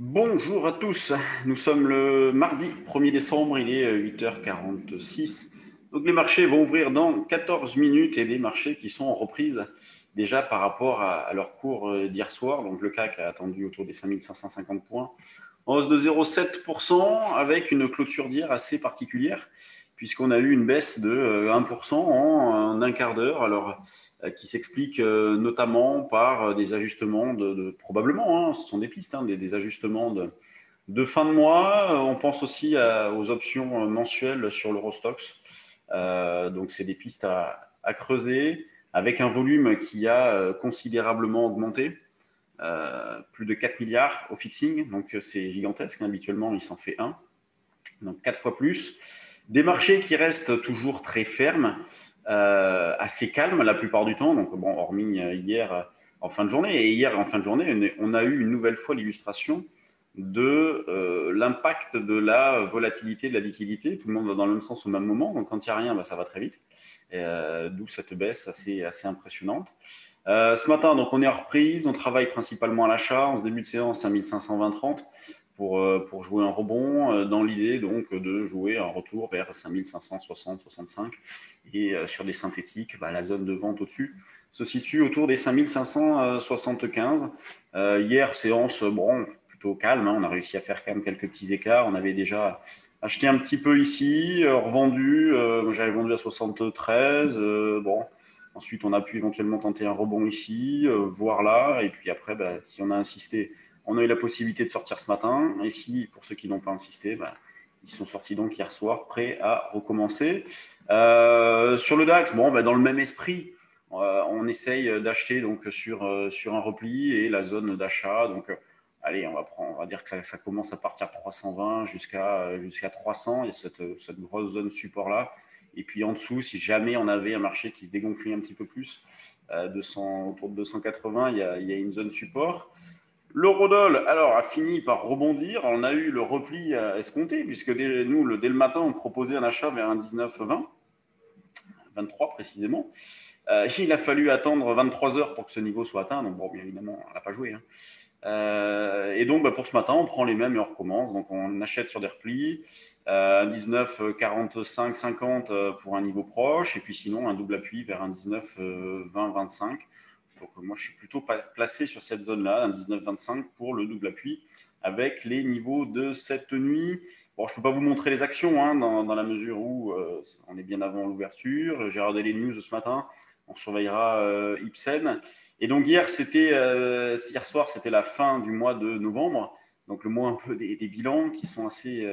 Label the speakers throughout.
Speaker 1: Bonjour à tous, nous sommes le mardi 1er décembre, il est 8h46. Donc les marchés vont ouvrir dans 14 minutes et des marchés qui sont en reprise déjà par rapport à leur cours d'hier soir. Donc le CAC a attendu autour des 5550 points, en hausse de 0,7% avec une clôture d'hier assez particulière puisqu'on a eu une baisse de 1% en un quart d'heure. Alors qui s'explique notamment par des ajustements probablement, ce sont des pistes, des ajustements de fin de mois. On pense aussi aux options mensuelles sur l'Eurostoxx. Donc, c'est des pistes à creuser avec un volume qui a considérablement augmenté. Plus de 4 milliards au fixing, donc c'est gigantesque. Habituellement, il s'en fait un, donc 4 fois plus. Des marchés qui restent toujours très fermes, assez calmes la plupart du temps, donc bon, hormis hier en fin de journée. Et hier en fin de journée, on a eu une nouvelle fois l'illustration de l'impact de la volatilité de la liquidité. Tout le monde va dans le même sens au même moment, donc quand il n'y a rien, ça va très vite. D'où cette baisse assez impressionnante. Ce matin, donc on est en reprise, on travaille principalement à l'achat, en ce début de séance à 1520-30 pour jouer un rebond, dans l'idée donc de jouer un retour vers 5560-65. Et sur des synthétiques, la zone de vente au-dessus se situe autour des 5575. Hier, séance plutôt calme, on a réussi à faire quand même quelques petits écarts. On avait déjà acheté un petit peu ici, revendu, j'avais vendu à 73, bon. Ensuite, on a pu éventuellement tenter un rebond ici, voir là, et puis après, si on a insisté, on a eu la possibilité de sortir ce matin. Et si, pour ceux qui n'ont pas insisté, ils sont sortis donc hier soir, prêts à recommencer. Sur le DAX, dans le même esprit, on essaye d'acheter donc sur un repli et la zone d'achat. Donc, allez, on va dire que ça commence à partir de 320 jusqu'à 300. Il y a cette grosse zone support là. Et puis en dessous, si jamais on avait un marché qui se dégonflait un petit peu plus, autour de 280, il y a une zone support. L'eurodoll, alors, a fini par rebondir. On a eu le repli escompté, puisque dès le matin, on proposait un achat vers un 19,20, 23 précisément. Il a fallu attendre 23 heures pour que ce niveau soit atteint. Donc, bon, bien évidemment, on n'a pas joué. Et donc, pour ce matin, on prend les mêmes et on recommence. Donc, on achète sur des replis, un 19, 45, 50 pour un niveau proche, et puis sinon, un double appui vers un 19, 20, 25. Donc, moi, je suis plutôt placé sur cette zone-là, un 19, 25 pour le double appui, avec les niveaux de cette nuit. Bon, je ne peux pas vous montrer les actions dans la mesure où on est bien avant l'ouverture. J'ai regardé les news de ce matin. On surveillera Ipsen. Et donc hier soir, c'était la fin du mois de novembre, donc le mois un peu des bilans qui sont assez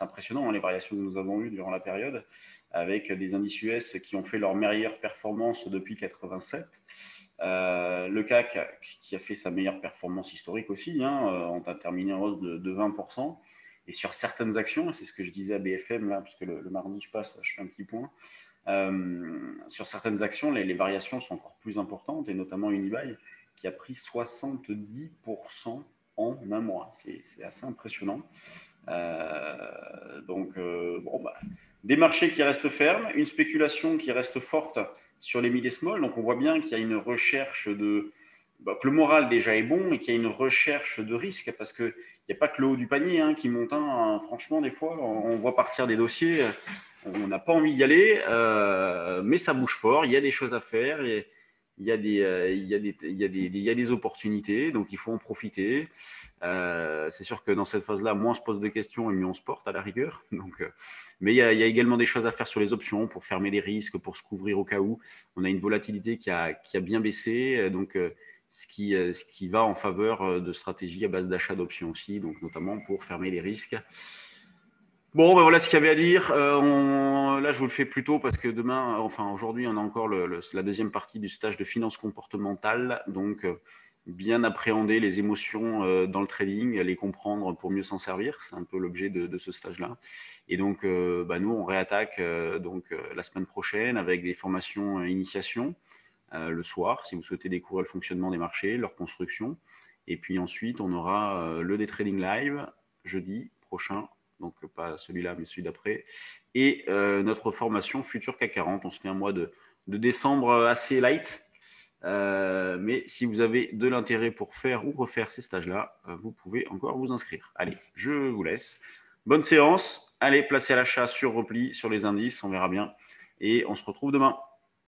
Speaker 1: impressionnants, les variations que nous avons eues durant la période, avec des indices US qui ont fait leur meilleure performance depuis 87. Le CAC qui a fait sa meilleure performance historique aussi, on a terminé en hausse de 20%. Et sur certaines actions, c'est ce que je disais à BFM, là, puisque le mardi, je fais un petit point. Sur certaines actions, les variations sont encore plus importantes, et notamment Unibail, qui a pris 70% en un mois. C'est assez impressionnant. Des marchés qui restent fermes, une spéculation qui reste forte sur les mid et small. Donc, on voit bien qu'il y a une recherche que le moral déjà est bon et qu'il y a une recherche de risque, parce qu'il n'y a pas que le haut du panier qui monte. Franchement, des fois, on voit partir des dossiers, on n'a pas envie d'y aller, mais ça bouge fort, il y a des choses à faire, et il y a des opportunités, donc il faut en profiter. C'est sûr que dans cette phase-là, moins on se pose de questions et mieux on se porte à la rigueur. Donc, mais il y a également des choses à faire sur les options pour fermer les risques, pour se couvrir au cas où. On a une volatilité qui a bien baissé, donc ce qui va en faveur de stratégies à base d'achat d'options aussi, donc notamment pour fermer les risques. Bon, voilà ce qu'il y avait à dire. Là, je vous le fais plus tôt parce que aujourd'hui, on a encore la deuxième partie du stage de finance comportementale. Donc, bien appréhender les émotions dans le trading, les comprendre pour mieux s'en servir. C'est un peu l'objet de ce stage-là. Et donc, nous, on réattaque la semaine prochaine avec des formations initiation le soir, si vous souhaitez découvrir le fonctionnement des marchés, leur construction. Et puis ensuite, on aura le day trading live jeudi prochain, donc pas celui-là, mais celui d'après, et notre formation Futur CAC 40. On se fait un mois de décembre assez light, Mais si vous avez de l'intérêt pour faire ou refaire ces stages-là, vous pouvez encore vous inscrire. Allez, je vous laisse. Bonne séance. Allez, placez à l'achat sur repli, sur les indices, on verra bien. Et on se retrouve demain.